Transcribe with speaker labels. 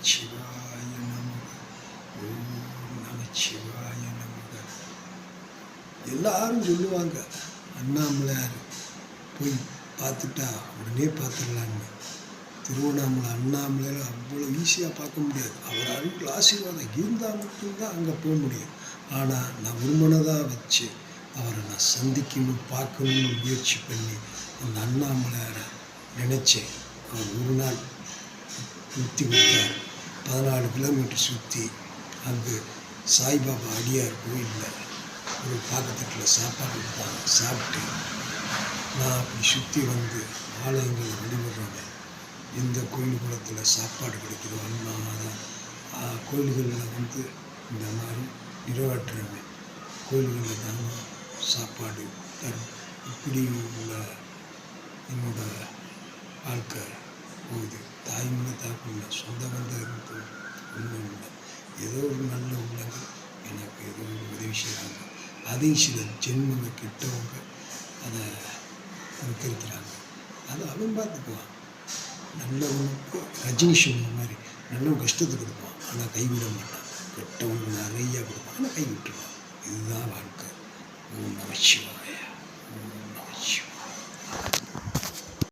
Speaker 1: நமச்சிவாய நமக. ஓம் நமச்சிவாய நமக. எல்லாரும் சொல்லுவாங்க அண்ணாமலையார் போய் பார்த்துட்டா உடனே பார்த்துடலான்னு. திருவண்ணாமலை அண்ணாமலையில் அவ்வளோ ஈஸியாக பார்க்க முடியாது. அவர் அருள் ஆசீர்வாதம் இருந்தால் மட்டும்தான் அங்கே போக முடியும். ஆனால் நான் ஒருமனதாக வச்சு அவரை நான் சந்திக்கணும், பார்க்கணும்னு முயற்சி பண்ணி அந்த அண்ணாமலையாரை நினச்சேன். அவர் ஒரு நாள் சுற்றி கொடுத்தார். 14 கிலோமீட்டர் சுற்றி அங்கு சாய்பாபா அடியார் கோயிலில் ஒரு பாக்கத்தட்டில் சாப்பாடு கொடுத்தாங்க. சாப்பிட்டு நான் அப்படி சுற்றி வந்து ஆலயங்களை வழிபடுறவன். எந்த கோயில் குளத்தில் சாப்பாடு கிடைக்குதோ அண்ணாதான் கோயில்களில் வந்து இந்த மாதிரி நிறைவேற்றுறவன். கோயில்களில் தானே சாப்பாடு தரும். இப்படி உள்ள என்னோட வாழ்க்கை போகுது. தாய்மொழி தாக்குள்ள சொந்த பந்தம் இருந்து ஒன்றும் இல்லை. ஏதோ ஒரு நல்ல உள்ளங்கள் எனக்கு ஏதோ ஒரு உதவி செய்கிறாங்க. அதையும் சில ஜென்மங்க கிட்டவங்க அதை இருக்கிறாங்க. அதை அவன் பார்த்துக்குவான். நல்லவனுக்கு ரஜினி சொன்ன மாதிரி நல்லவன் கஷ்டத்தை கொடுப்பான், ஆனால் கைவிட மாட்டான். கெட்டவனுக்கு நிறையா கொடுப்பான், ஆனால் கைவிட்டுருவான். இதுதான் வாழ்க்கை. ஓம் நமச்சிவாய.